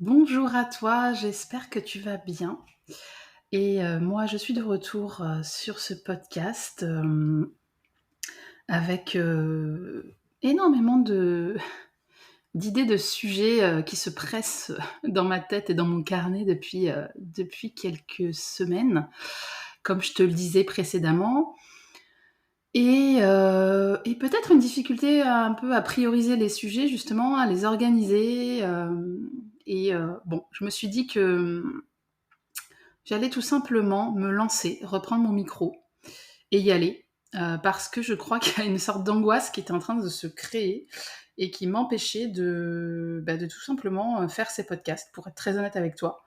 Bonjour à toi, j'espère que tu vas bien et moi je suis de retour, sur ce podcast, avec, énormément de d'idées, de sujets, qui se pressent dans ma tête et dans mon carnet depuis quelques semaines, comme je te le disais précédemment et peut-être une difficulté un peu à prioriser les sujets justement, à les organiser, bon, je me suis dit que, j'allais tout simplement me lancer, reprendre mon micro et y aller, parce que je crois qu'il y a une sorte d'angoisse qui était en train de se créer et qui m'empêchait de tout simplement, faire ces podcasts, pour être très honnête avec toi.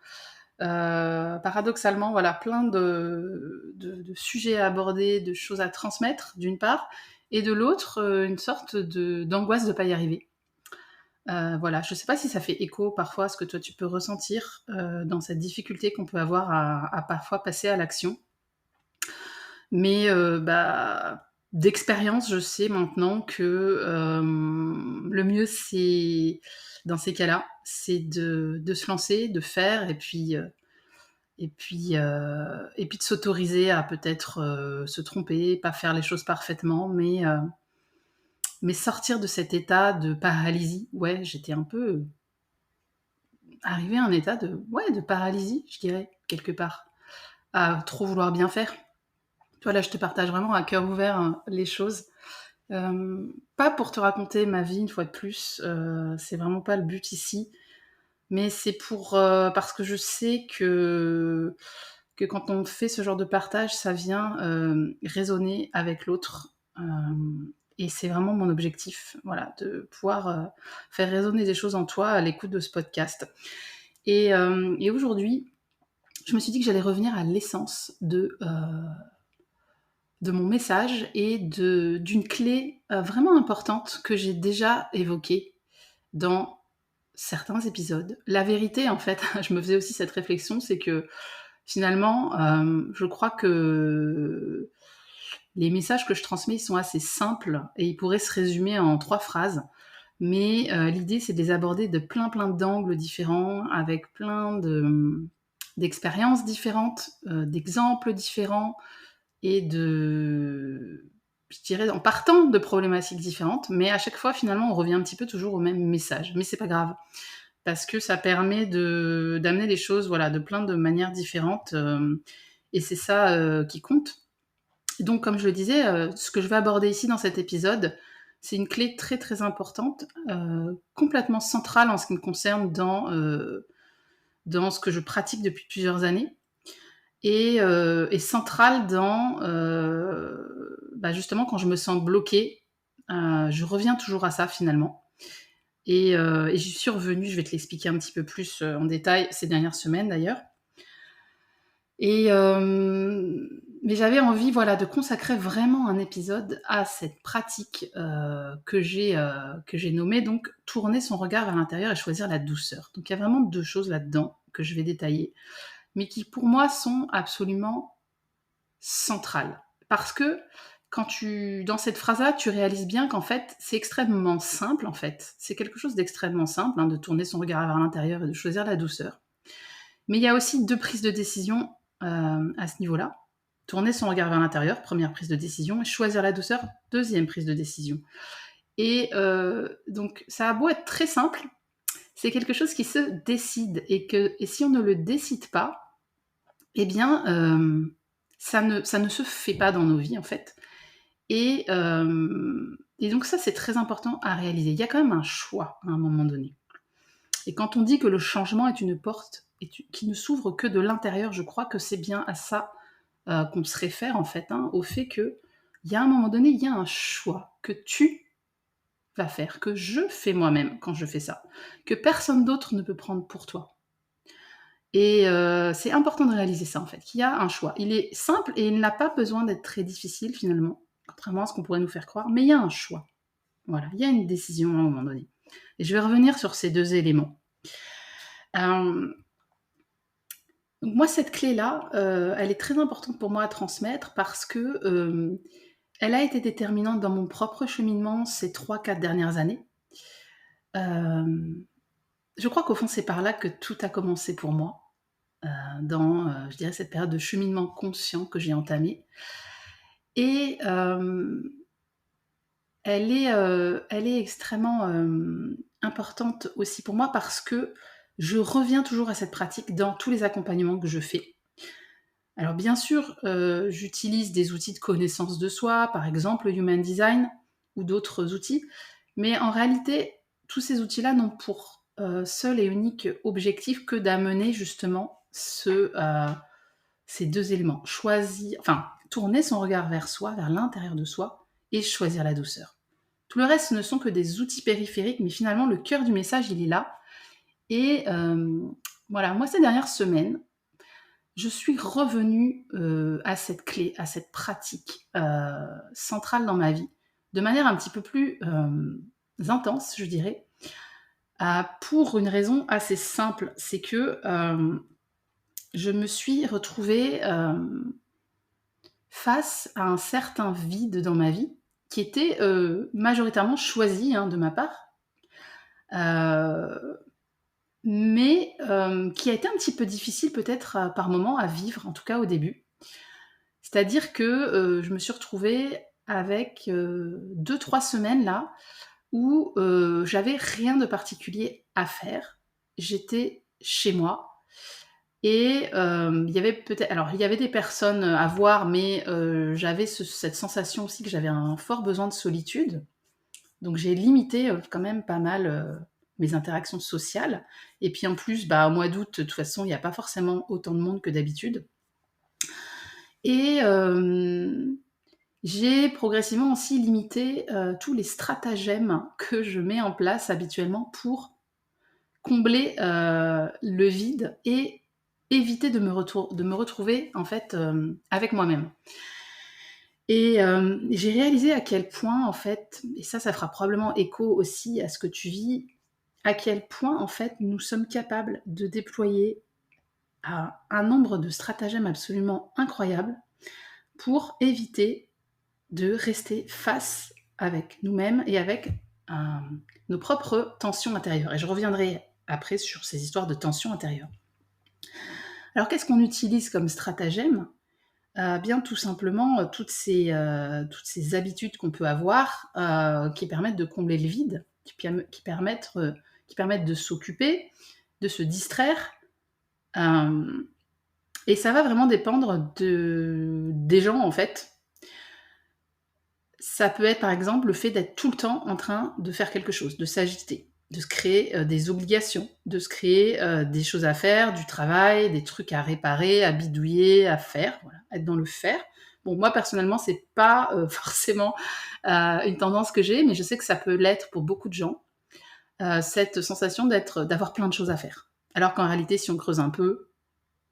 Paradoxalement, voilà, plein de sujets à aborder, de choses à transmettre, d'une part, et de l'autre, une sorte d'angoisse de pas y arriver. Voilà, je sais pas si ça fait écho parfois à ce que toi tu peux ressentir, dans cette difficulté qu'on peut avoir à parfois passer à l'action. Mais, d'expérience, je sais maintenant que, le mieux c'est dans ces cas-là, c'est de se lancer, de faire et puis de s'autoriser à peut-être, se tromper, pas faire les choses parfaitement, mais sortir de cet état de paralysie. Ouais, j'étais un peu, arrivée à un état de paralysie, je dirais, quelque part, à trop vouloir bien faire. Tu vois, là, je te partage vraiment à cœur ouvert, les choses. Pas pour te raconter ma vie une fois de plus, c'est vraiment pas le but ici, mais c'est parce que je sais que quand on fait ce genre de partage, ça vient, résonner avec l'autre, et c'est vraiment mon objectif, voilà, de pouvoir, faire résonner des choses en toi à l'écoute de ce podcast. Et aujourd'hui, je me suis dit que j'allais revenir à l'essence de mon message et d'une clé, vraiment importante que j'ai déjà évoquée dans certains épisodes. La vérité, en fait, je me faisais aussi cette réflexion, c'est que finalement, je crois que les messages que je transmets, ils sont assez simples et ils pourraient se résumer en 3 phrases. Mais, l'idée, c'est de les aborder de plein d'angles différents, avec d'expériences différentes, d'exemples différents et je dirais, en partant de problématiques différentes, mais à chaque fois, finalement, on revient un petit peu toujours au même message. Mais c'est pas grave, parce que ça permet d'amener les choses, voilà, de plein de manières différentes, et c'est ça, qui compte. Donc, comme je le disais, ce que je vais aborder ici dans cet épisode, c'est une clé très importante, complètement centrale en ce qui me concerne dans ce que je pratique depuis plusieurs années et centrale dans, justement quand je me sens bloquée, je reviens toujours à ça finalement et j'y suis revenue, je vais te l'expliquer un petit peu plus, en détail ces dernières semaines d'ailleurs mais j'avais envie, voilà, de consacrer vraiment un épisode à cette pratique, que j'ai nommée donc «Tourner son regard vers l'intérieur et choisir la douceur». Donc il y a vraiment 2 choses là-dedans que je vais détailler, mais qui pour moi sont absolument centrale. Parce que dans cette phrase-là, tu réalises bien qu'en fait, c'est extrêmement simple, en fait. C'est quelque chose d'extrêmement simple, de tourner son regard vers l'intérieur et de choisir la douceur. Mais il y a aussi 2 prises de décision, à ce niveau-là. Tourner son regard vers l'intérieur, première prise de décision, et choisir la douceur, deuxième prise de décision. Donc ça a beau être très simple, c'est quelque chose qui se décide et si on ne le décide pas, eh bien, ça ne se fait pas dans nos vies, en fait. Et donc ça, c'est très important à réaliser. Il y a quand même un choix à un moment donné. Et quand on dit que le changement est une porte qui ne s'ouvre que de l'intérieur, je crois que c'est bien à ça qu'on se réfère, en fait, au fait qu'il y a un moment donné, il y a un choix que tu vas faire, que je fais moi-même quand je fais ça, que personne d'autre ne peut prendre pour toi. Et c'est important de réaliser ça, en fait, qu'il y a un choix. Il est simple et il n'a pas besoin d'être très difficile, finalement, contrairement à ce qu'on pourrait nous faire croire, mais il y a un choix. Voilà, il y a une décision à un moment donné. Et je vais revenir sur ces 2 éléments. Donc moi, cette clé-là, elle est très importante pour moi à transmettre parce que, elle a été déterminante dans mon propre cheminement ces 3-4 dernières années. Hem Je crois qu'au fond, c'est par là que tout a commencé pour moi, dans, je dirais cette période de cheminement conscient que j'ai entamée et elle est extrêmement, importante aussi pour moi parce que je reviens toujours à cette pratique dans tous les accompagnements que je fais. Alors bien sûr, j'utilise des outils de connaissance de soi, par exemple le Human Design ou d'autres outils, mais en réalité, tous ces outils-là n'ont pour, seul et unique objectif que d'amener justement ces 2 éléments. Tourner son regard vers soi, vers l'intérieur de soi et choisir la douceur. Tout le reste, ce ne sont que des outils périphériques, mais finalement le cœur du message, il est là et voilà, moi ces dernières semaines, je suis revenue, à cette clé, à cette pratique, centrale dans ma vie, de manière un petit peu plus, intense, je dirais, pour une raison assez simple. C'est que, je me suis retrouvée, face à un certain vide dans ma vie qui était, majoritairement choisi, hein, de ma part, heu, mais qui a été un petit peu difficile peut-être, par moments à vivre, en tout cas au début. C'est-à-dire que, je me suis retrouvée avec, 2-3 semaines là, où, j'avais rien de particulier à faire. J'étais chez moi et il y avait des personnes, à voir, mais, j'avais cette sensation aussi que j'avais un fort besoin de solitude. Donc j'ai limité, quand même pas mal, mes interactions sociales et puis en plus, bah, au mois d'août, de toute façon, il y a pas forcément autant de monde que d'habitude et j'ai progressivement aussi limité, tous les stratagèmes que je mets en place habituellement pour combler, le vide et éviter de me retrouver en fait, avec moi-même. Et j'ai réalisé à quel point en fait, et ça fera probablement écho aussi à ce que tu vis, à quel point en fait nous sommes capables de déployer un nombre de stratagèmes absolument incroyables pour éviter de rester face avec nous-mêmes et avec, nos propres tensions intérieures et je reviendrai après sur ces histoires de tensions intérieures. Alors qu'est-ce qu'on utilise comme stratagème? Bien tout simplement, toutes ces habitudes qu'on peut avoir, qui permettent de combler le vide, qui permettent de s'occuper, de se distraire, hem et ça va vraiment dépendre des gens, en fait. Ça peut être, par exemple, le fait d'être tout le temps en train de faire quelque chose, de s'agiter, de se créer, des obligations, de se créer, des choses à faire, du travail, des trucs à réparer, à bidouiller, à faire, voilà, être dans le faire. Bon, moi, personnellement, c'est pas, forcément, une tendance que j'ai, mais je sais que ça peut l'être pour beaucoup de gens, cette sensation d'avoir plein de choses à faire. Alors qu'en réalité, si on creuse un peu,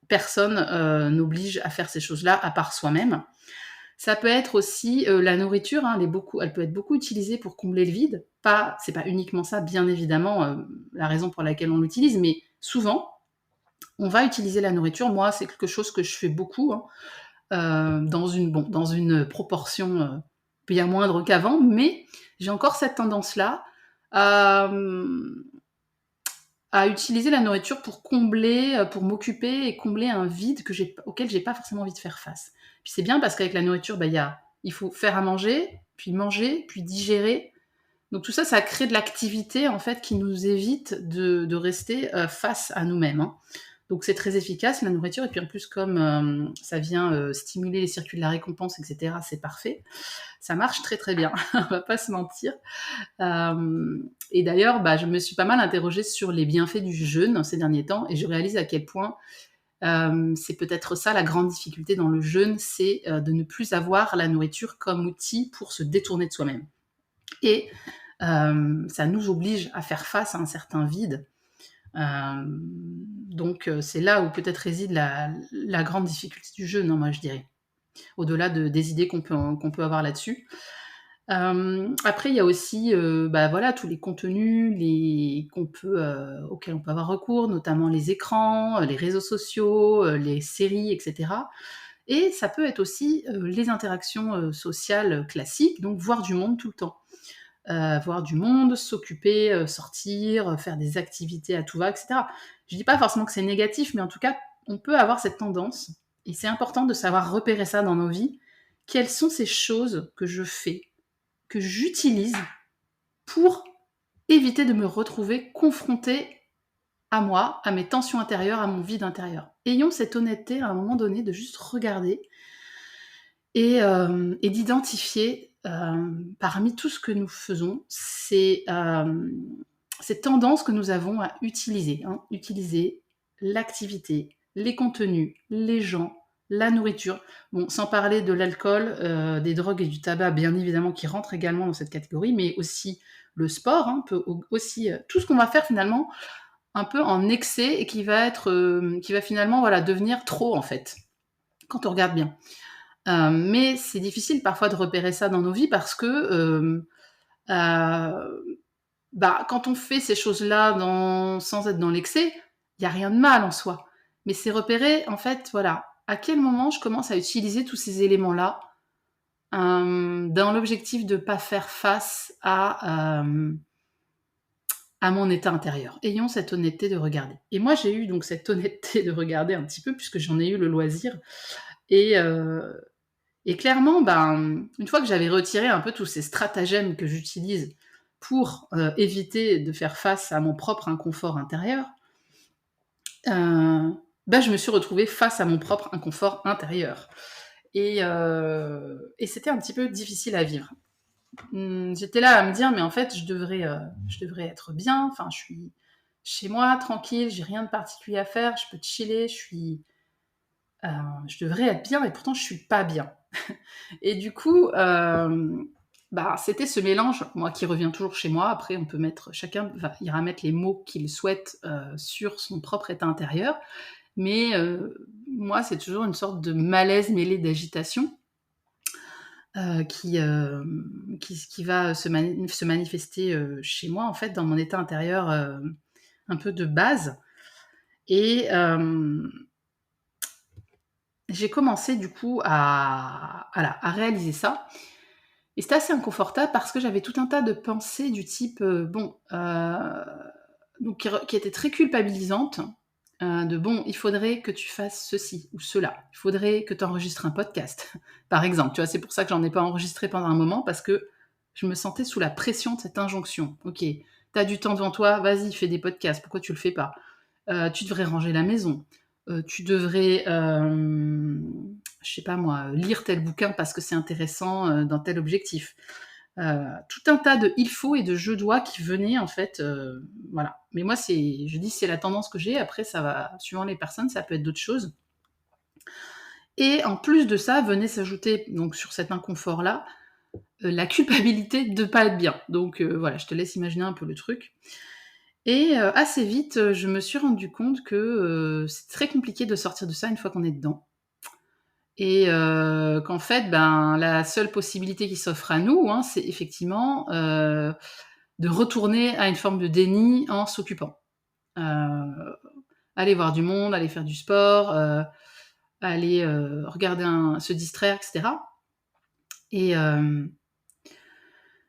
personne, n'oblige à faire ces choses-là à part soi-même. Ça peut être aussi, la nourriture, hein, elle peut être beaucoup utilisée pour combler le vide. C'est pas uniquement ça, bien évidemment, la raison pour laquelle on l'utilise, mais souvent, on va utiliser la nourriture. Moi, c'est quelque chose que je fais beaucoup, hein, dans une proportion, bien moindre qu'avant, mais j'ai encore cette tendance-là à, à utiliser la nourriture pour combler, pour m'occuper et combler un vide auquel j'ai pas forcément envie de faire face. Puis c'est bien parce qu'avec la nourriture, bah, il faut faire à manger, puis digérer. Donc tout ça, ça crée de l'activité en fait qui nous évite de rester, face à nous-mêmes, hein. Donc c'est très efficace la nourriture et puis en plus comme, ça vient, stimuler les circuits de la récompense et cetera, c'est parfait. Ça marche très, très bien, on va pas se mentir. Et d'ailleurs, bah, je me suis pas mal interrogée sur les bienfaits du jeûne ces derniers temps et je réalise à quel point, c'est peut-être ça la grande difficulté dans le jeûne, c'est, de ne plus avoir la nourriture comme outil pour se détourner de soi-même. Et ça nous oblige à faire face à un certain vide. Donc c'est là où peut-être réside la grande difficulté du jeûne, hein, moi je dirais. Au-delà des idées qu'on peut avoir là-dessus. Après il y a aussi, bah, voilà, tous les contenus auxquels on peut avoir recours, notamment les écrans, les réseaux sociaux, les séries et cetera. Et ça peut être aussi, les interactions, sociales classiques, donc voir du monde tout le temps. voir du monde, s'occuper, sortir, faire des activités à tout va, et cetera. Je dis pas forcément que c'est négatif, mais en tout cas, on peut avoir cette tendance et c'est important de savoir repérer ça dans nos vies. Quelles sont ces choses que je fais, que j'utilise pour éviter de me retrouver confrontée à moi, à mes tensions intérieures, à mon vide intérieur. Ayons cette honnêteté à un moment donné de juste regarder et d'identifier parmi tout ce que nous faisons, ces tendances que nous avons à utiliser. Utiliser l'activité, les contenus, les gens, la nourriture. Bon, sans parler de l'alcool, des drogues et du tabac, bien évidemment, qui rentrent également dans cette catégorie, mais aussi le sport, peut aussi tout ce qu'on va faire finalement un peu en excès et qui va finalement devenir trop en fait, quand on regarde bien. Mais c'est difficile parfois de repérer ça dans nos vies parce que quand on fait ces choses-là sans être dans l'excès, il n'y a rien de mal en soi. Mais c'est repérer, en fait, à quel moment je commence à utiliser tous ces éléments-là dans l'objectif de ne pas faire face à mon état intérieur. Ayons cette honnêteté de regarder. Et moi, j'ai eu donc cette honnêteté de regarder un petit peu, puisque j'en ai eu le loisir. Et clairement, une fois que j'avais retiré un peu tous ces stratagèmes que j'utilise pour éviter de faire face à mon propre inconfort intérieur, je me suis retrouvée face à mon propre inconfort intérieur. Et c'était un petit peu difficile à vivre. J'étais là à me dire, mais en fait, je devrais être bien. Enfin, je suis chez moi, tranquille, j'ai rien de particulier à faire, je peux chiller, je devrais être bien, et pourtant, je suis pas bien. Et du coup, c'était ce mélange, moi, qui revient toujours chez moi. Après, chacun ira mettre les mots qu'il souhaite sur son propre état intérieur. Mais moi, c'est toujours une sorte de malaise mêlé d'agitation. Qui va se manifester chez moi, en fait, dans mon état intérieur un peu de base. Et j'ai commencé, du coup, à réaliser ça. Et c'était assez inconfortable parce que j'avais tout un tas de pensées du type, donc qui étaient très culpabilisantes. Il faudrait que tu fasses ceci ou cela. Il faudrait que tu enregistres un podcast, par exemple. Tu vois, c'est pour ça que j'en ai pas enregistré pendant un moment, parce que je me sentais sous la pression de cette injonction. Ok, t'as du temps devant toi, vas-y, fais des podcasts. Pourquoi tu le fais pas ? Tu devrais ranger la maison. Tu devrais, je sais pas moi, lire tel bouquin parce que c'est intéressant dans tel objectif. Tout un tas de il faut et de je dois qui venaient en fait, voilà. Mais moi, c'est la tendance que j'ai. Après, ça va, suivant les personnes, ça peut être d'autres choses. Et en plus de ça, venait s'ajouter, donc sur cet inconfort-là, la culpabilité de pas être bien. Donc voilà, je te laisse imaginer un peu le truc. Et assez vite, je me suis rendu compte que c'est très compliqué de sortir de ça une fois qu'on est dedans. Et qu'en fait, la seule possibilité qui s'offre à nous, c'est effectivement de retourner à une forme de déni en s'occupant. Aller voir du monde, aller faire du sport, aller regarder se distraire, etc. Et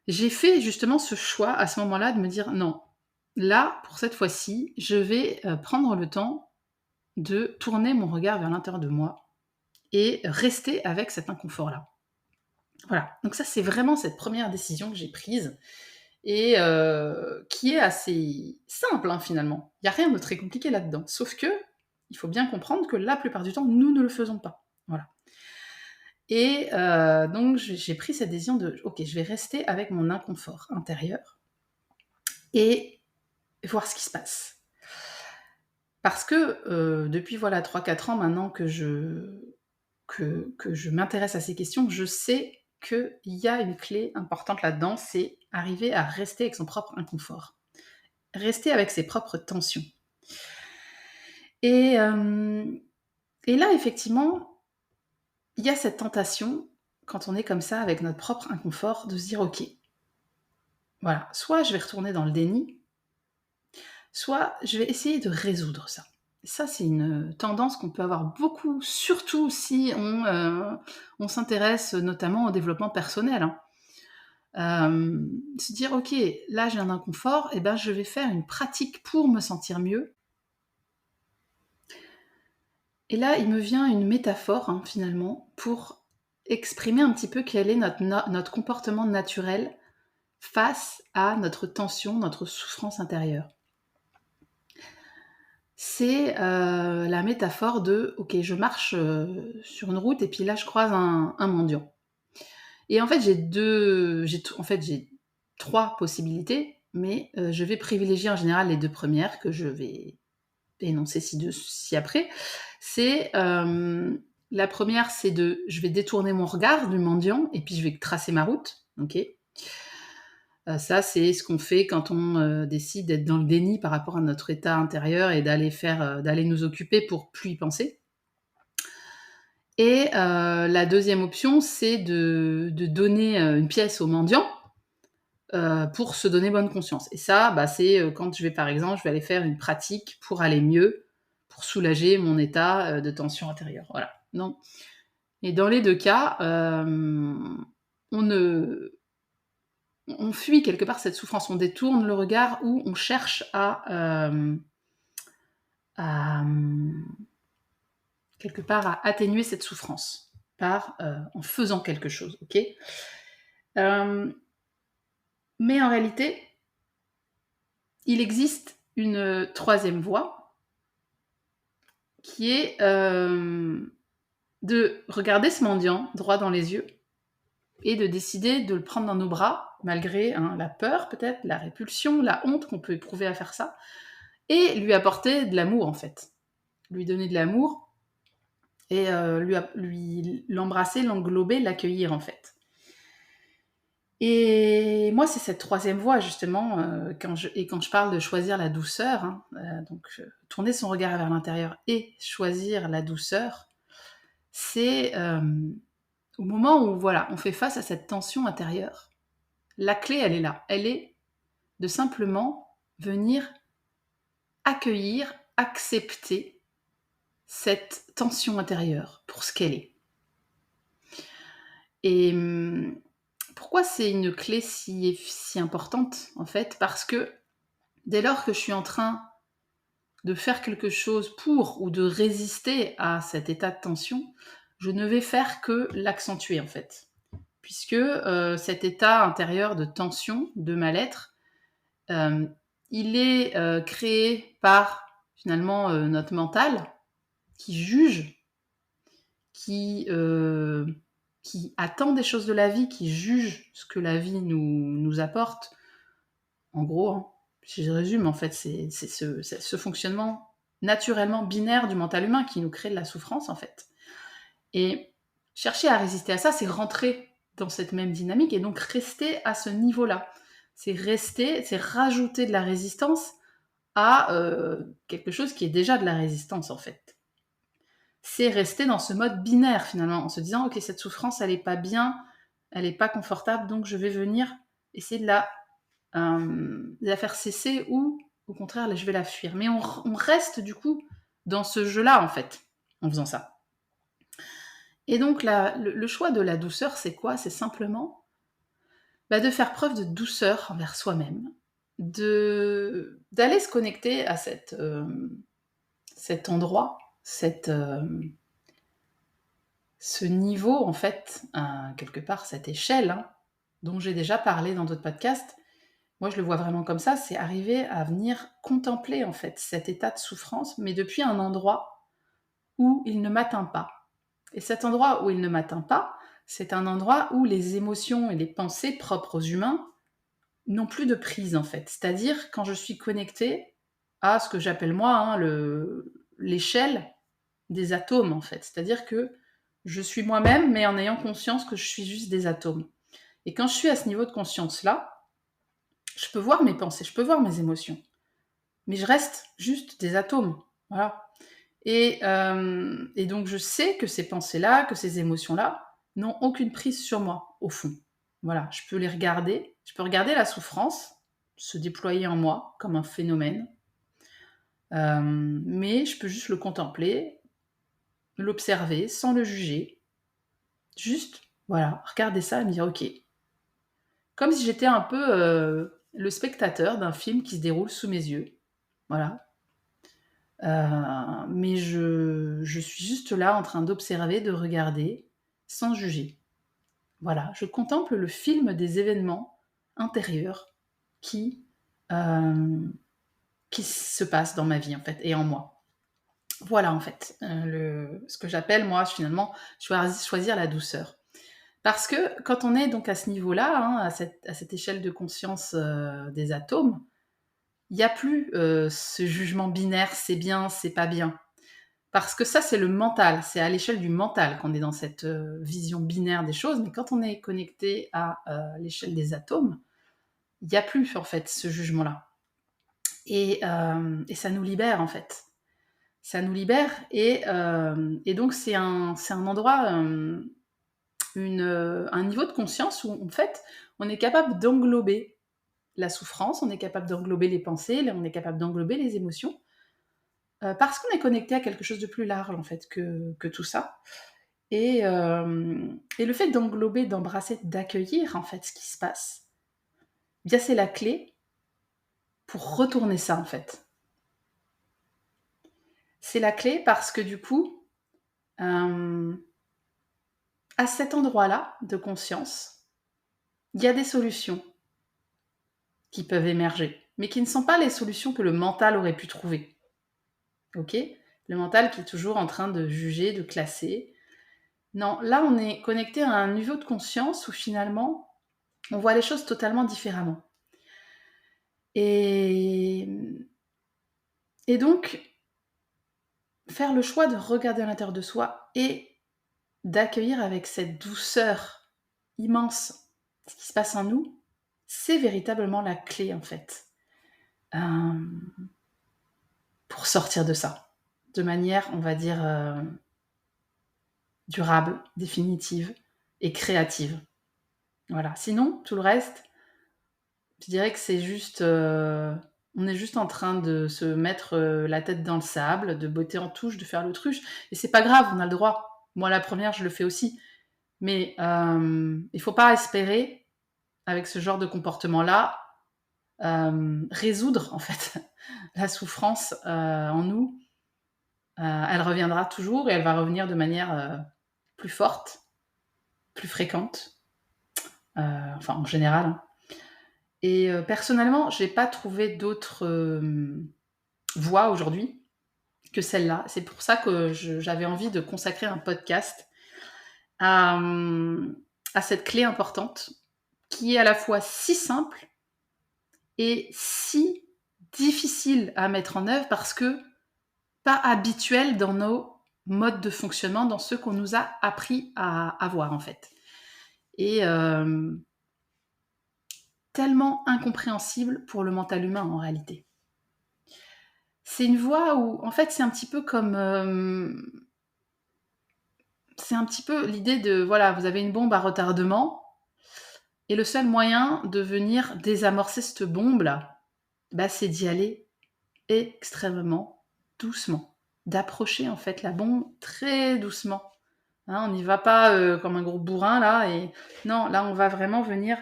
j'ai fait justement ce choix à ce moment-là de me dire non, là, pour cette fois-ci, je vais prendre le temps de tourner mon regard vers l'intérieur de moi et rester avec cet inconfort-là. Voilà, donc ça, c'est vraiment cette première décision que j'ai prise et qui est assez simple, finalement. Il n'y a rien de très compliqué là-dedans, sauf que il faut bien comprendre que la plupart du temps, nous ne le faisons pas. Voilà. Et donc, j'ai pris cette décision de « Ok, je vais rester avec mon inconfort intérieur et voir ce qui se passe. » Parce que depuis 3-4 ans maintenant que je m'intéresse à ces questions, je sais qu'il y a une clé importante là-dedans, c'est arriver à rester avec son propre inconfort. Rester avec ses propres tensions. Et là, effectivement, il y a cette tentation, quand on est comme ça, avec notre propre inconfort, de se dire « Ok, voilà, soit je vais retourner dans le déni, soit je vais essayer de résoudre ça. » Ça, c'est une tendance qu'on peut avoir beaucoup, surtout si on s'intéresse notamment au développement personnel. Se dire: «OK, là j'ai un inconfort et ben je vais faire une pratique pour me sentir mieux». Et là, il me vient une métaphore, hein, finalement, pour exprimer un petit peu quel est notre comportement naturel face à notre tension, notre souffrance intérieure. C'est, la métaphore de: «OK, je marche, sur une route et puis là je croise un mendiant». Et en fait, j'ai 3 possibilités, mais je vais privilégier en général les 2 premières que je vais énoncer ci-après. C'est, la première, c'est je vais détourner mon regard du mendiant et puis je vais tracer ma route, OK? Ça, c'est ce qu'on fait quand on, décide d'être dans le déni par rapport à notre état intérieur et d'aller nous occuper pour plus y penser. Et la deuxième option, c'est de donner, une pièce au mendiant, pour se donner bonne conscience. Et ça, bah, c'est, quand par exemple, je vais aller faire une pratique pour aller mieux, pour soulager mon état, de tension intérieure. Voilà. Donc et dans les 2 cas, on ne on fuit quelque part cette souffrance, on détourne le regard ou on cherche à, quelque part à atténuer cette souffrance en faisant quelque chose, OK? Hem, mais en réalité, il existe une, troisième voie qui est, de regarder ce mendiant droit dans les yeux et de décider de le prendre dans nos bras malgré, hein, la peur peut-être, la répulsion, la honte qu'on peut éprouver à faire ça et lui apporter de l'amour, en fait. Lui donner de l'amour et l'embrasser, l'englober, l'accueillir, en fait. Et moi, c'est cette troisième voie justement, quand je parle de choisir la douceur, hein, donc tourner son regard vers l'intérieur et choisir la douceur, c'est, au moment où voilà, on fait face à cette tension intérieure, la clé, elle est là. Elle est de simplement venir accueillir, accepter cette tension intérieure pour ce qu'elle est. Et pourquoi c'est une clé si importante, en fait? Parce que dès lors que je suis en train de faire quelque chose pour ou de résister à cet état de tension, je ne vais faire que l'accentuer, en fait. Puisque, cet état intérieur de tension, de mal-être, hem, il est, créé par, finalement, notre mental qui juge, qui, heu, qui attend des choses de la vie, qui juge ce que la vie nous apporte. En gros, hein, si je résume, en fait, c'est ce fonctionnement naturellement binaire du mental humain qui nous crée de la souffrance, en fait. Et chercher à résister à ça, c'est rentrer dans cette même dynamique et donc rester à ce niveau-là. C'est rajouter de la résistance à quelque chose qui est déjà de la résistance, en fait. C'est rester dans ce mode binaire, finalement, en se disant, ok, cette souffrance, elle est pas bien, elle est pas confortable, donc je vais venir essayer de la faire cesser ou au contraire, là, je vais la fuir. Mais on reste du coup dans ce jeu-là, en fait, en faisant ça. Et donc, le choix de la douceur, c'est quoi? C'est simplement de faire preuve de douceur envers soi-même, d'aller se connecter à cet endroit, ce niveau, en fait, quelque part, cette échelle, hein, dont j'ai déjà parlé dans d'autres podcasts. Moi, je le vois vraiment comme ça, c'est arriver à venir contempler, en fait, cet état de souffrance, mais depuis un endroit où il ne m'atteint pas. Et cet endroit où il ne m'atteint pas, c'est un endroit où les émotions et les pensées propres aux humains n'ont plus de prise, en fait. C'est-à-dire quand je suis connectée à ce que j'appelle moi, hein, l'échelle des atomes, en fait. C'est-à-dire que je suis moi-même, mais en ayant conscience que je suis juste des atomes. Et quand je suis à ce niveau de conscience-là, je peux voir mes pensées, je peux voir mes émotions, mais je reste juste des atomes. Voilà. Et donc je sais que ces pensées-là, que ces émotions-là n'ont aucune prise sur moi, au fond. Voilà, je peux les regarder, je peux regarder la souffrance se déployer en moi comme un phénomène, mais je peux juste le contempler, l'observer sans le juger, juste, voilà, regarder ça et me dire ok, comme si j'étais un peu, le spectateur d'un film qui se déroule sous mes yeux. Voilà. Mais je suis juste là en train d'observer, de regarder, sans juger. Voilà, je contemple le film des événements intérieurs qui, hem, qui se passent dans ma vie, en fait, et en moi. Voilà, en fait, ce que j'appelle, moi, finalement, choisir la douceur. Parce que quand on est donc à ce niveau-là, hein, à cette échelle de conscience, des atomes, il y a plus, ce jugement binaire: «C'est bien, c'est pas bien». Parce que ça, c'est le mental, c'est à l'échelle du mental qu'on est dans cette, vision binaire des choses, mais quand on est connecté à, l'échelle des atomes, il y a plus, en fait, ce jugement-là, et ça nous libère, en fait. Ça nous libère, et donc c'est un endroit, un niveau de conscience où, en fait, on est capable d'englober la souffrance, on est capable d'englober les pensées, on est capable d'englober les émotions, parce qu'on est connecté à quelque chose de plus large, en fait, que tout ça. Et le fait d'englober, d'embrasser, d'accueillir, en fait, ce qui se passe, bien, c'est la clé pour retourner ça, en fait. C'est la clé parce que du coup, hem, à cet endroit-là de conscience, il y a des solutions qui peuvent émerger, mais qui ne sont pas les solutions que le mental aurait pu trouver. OK? Le mental qui est toujours en train de juger, de classer. Non, là, on est connecté à un niveau de conscience où finalement, on voit les choses totalement différemment. Et, et donc, faire le choix de regarder à l'intérieur de soi et d'accueillir avec cette douceur immense ce qui se passe en nous, c'est véritablement la clé, en fait, hem, pour sortir de ça, de manière, on va dire, durable, définitive et créative. Voilà. Sinon, tout le reste, je dirais que c'est juste, on est juste en train de se mettre, la tête dans le sable, de botter en touche, de faire l'autruche, et c'est pas grave, on a le droit. Moi, la première, je le fais aussi. Mais il faut pas espérer, avec ce genre de comportement-là, résoudre, en fait, la souffrance, en nous. Elle reviendra toujours, et elle va revenir de manière, plus forte, plus fréquente, enfin, en général, hein. Et personnellement, j'ai pas trouvé d'autres, voies aujourd'hui que celle-là. C'est pour ça que j'avais envie de consacrer un podcast à, à cette clé importante, qui est à la fois si simple et si difficile à mettre en œuvre, parce que pas habituelle dans nos modes de fonctionnement, dans ceux qu'on nous a appris à avoir, en fait. Et tellement incompréhensible pour le mental humain, en réalité. C'est une voie où, en fait, c'est un petit peu comme, c'est un petit peu l'idée de, voilà, vous avez une bombe à retardement, et le seul moyen de venir désamorcer cette bombe-là, bah, c'est d'y aller extrêmement doucement. D'approcher, en fait, la bombe très doucement. Hein, on n'y va pas, comme un gros bourrin, là, et non, là, on va vraiment venir,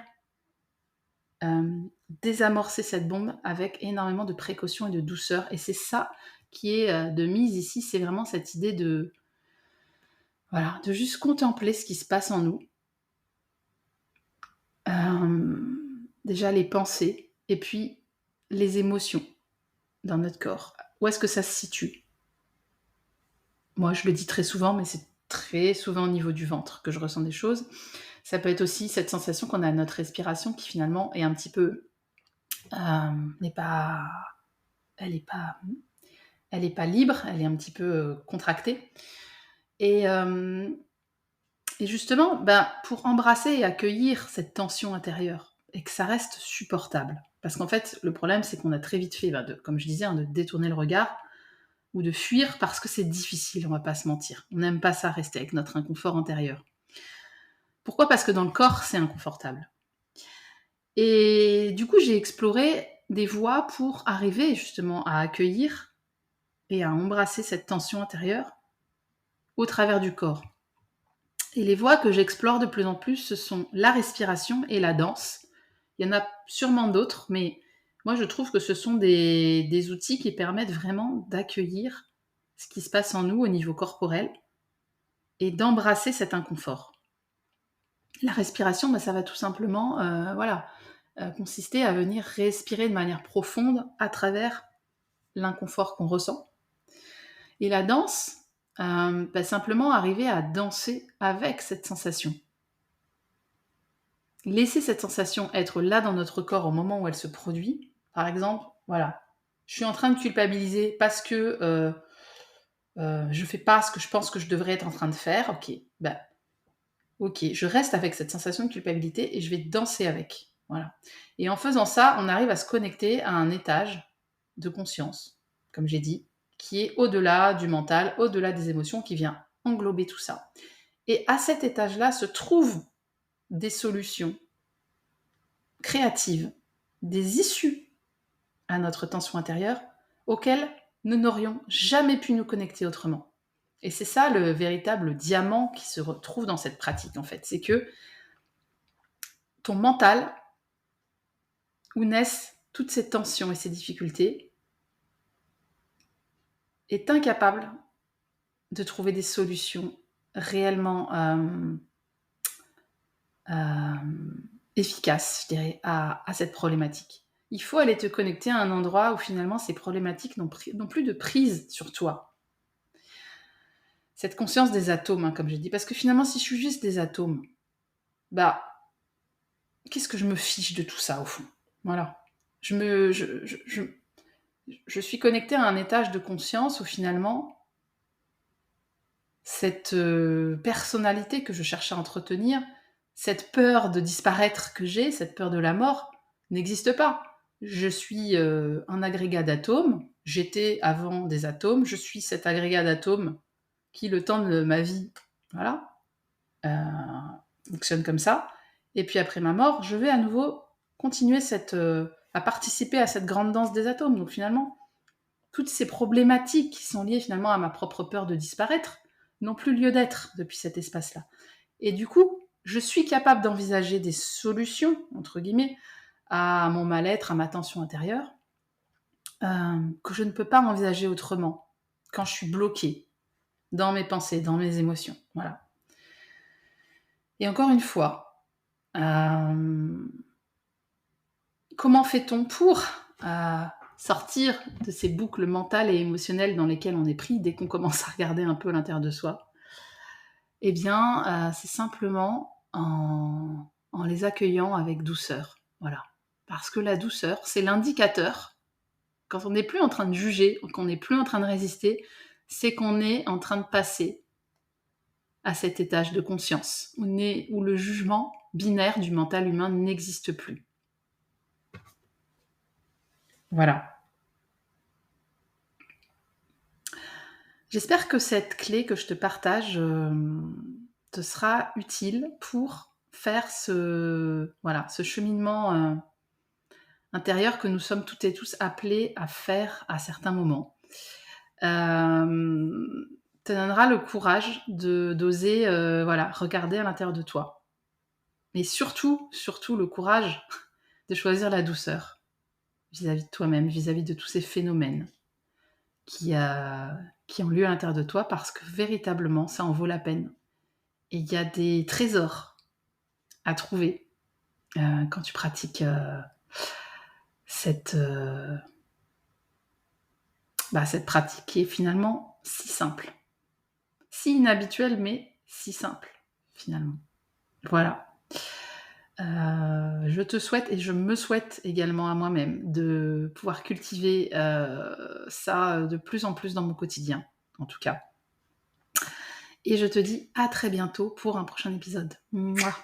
désamorcer cette bombe avec énormément de précaution et de douceur, et c'est ça qui est, de mise ici. C'est vraiment cette idée de, voilà, de juste contempler ce qui se passe en nous. Déjà les pensées, et puis les émotions dans notre corps. Où est-ce que ça se situe? Moi, je le dis très souvent, mais c'est très souvent au niveau du ventre que je ressens des choses. Ça peut être aussi cette sensation qu'on a à notre respiration, qui finalement est un petit peu, n'est pas elle est pas, elle est pas libre, elle est un petit peu, contractée, et justement, ben, pour embrasser et accueillir cette tension intérieure et que ça reste supportable. Parce qu'en fait, le problème, c'est qu'on a très vite fait, ben, comme je disais, hein, de détourner le regard ou de fuir parce que c'est difficile, on va pas se mentir. On n'aime pas ça, rester avec notre inconfort intérieur. Pourquoi? Parce que dans le corps, c'est inconfortable. Et du coup, j'ai exploré des voies pour arriver justement à accueillir et à embrasser cette tension intérieure au travers du corps. Et les voies que j'explore de plus en plus, ce sont la respiration et la danse. Il y en a sûrement d'autres, mais moi je trouve que ce sont des outils qui permettent vraiment d'accueillir ce qui se passe en nous au niveau corporel et d'embrasser cet inconfort. La respiration, bah, ça va tout simplement, consister à venir respirer de manière profonde à travers l'inconfort qu'on ressent. Et la danse, simplement arriver à danser avec cette sensation. Laisser cette sensation être là dans notre corps au moment où elle se produit. Par exemple, voilà, je suis en train de culpabiliser parce que je fais pas ce que je pense que je devrais être en train de faire. Ok, je reste avec cette sensation de culpabilité et je vais danser avec. Voilà. Et en faisant ça, on arrive à se connecter à un étage de conscience, comme j'ai dit, qui est au-delà du mental, au-delà des émotions, qui vient englober tout ça. Et à cet étage-là se trouvent des solutions créatives, des issues à notre tension intérieure auxquelles nous n'aurions jamais pu nous connecter autrement. Et c'est ça le véritable diamant qui se retrouve dans cette pratique, en fait. C'est que ton mental, où naissent toutes ces tensions et ces difficultés, est incapable de trouver des solutions réellement efficaces, je dirais, à cette problématique. Il faut aller te connecter à un endroit où finalement ces problématiques n'ont plus de prise sur toi. Cette conscience des atomes, comme j'ai dit, parce que finalement, si je suis juste des atomes, qu'est-ce que je me fiche de tout ça au fond? Voilà. Je suis connectée à un étage de conscience où finalement, cette personnalité que je cherche à entretenir, cette peur de disparaître que j'ai, cette peur de la mort, n'existe pas. Je suis un agrégat d'atomes, j'étais avant des atomes, je suis cet agrégat d'atomes qui, le temps de ma vie, fonctionne comme ça. Et puis après ma mort, je vais à nouveau continuer à participer à cette grande danse des atomes. Donc finalement, toutes ces problématiques qui sont liées finalement à ma propre peur de disparaître n'ont plus lieu d'être depuis cet espace-là. Et du coup, je suis capable d'envisager des solutions, entre guillemets, à mon mal-être, à ma tension intérieure, que je ne peux pas envisager autrement quand je suis bloquée dans mes pensées, dans mes émotions. Voilà. Et encore une fois, comment fait-on pour sortir de ces boucles mentales et émotionnelles dans lesquelles on est pris dès qu'on commence à regarder un peu à l'intérieur de soi? Eh bien, c'est simplement en les accueillant avec douceur. Voilà. Parce que la douceur, c'est l'indicateur, quand on n'est plus en train de juger, qu'on n'est plus en train de résister, c'est qu'on est en train de passer à cet étage de conscience, où le jugement binaire du mental humain n'existe plus. Voilà. J'espère que cette clé que je te partage te sera utile pour faire ce cheminement intérieur que nous sommes toutes et tous appelés à faire à certains moments. Te donnera le courage d'oser regarder à l'intérieur de toi. Mais surtout le courage de choisir la douceur vis-à-vis de toi-même, vis-à-vis de tous ces phénomènes qui ont lieu à l'intérieur de toi, parce que véritablement, ça en vaut la peine. Et il y a des trésors à trouver quand tu pratiques cette pratique qui est finalement si simple. Si inhabituelle, mais si simple, finalement. Voilà. Je te souhaite, et je me souhaite également à moi-même, de pouvoir cultiver ça de plus en plus dans mon quotidien, en tout cas. Et je te dis à très bientôt pour un prochain épisode. Mouah.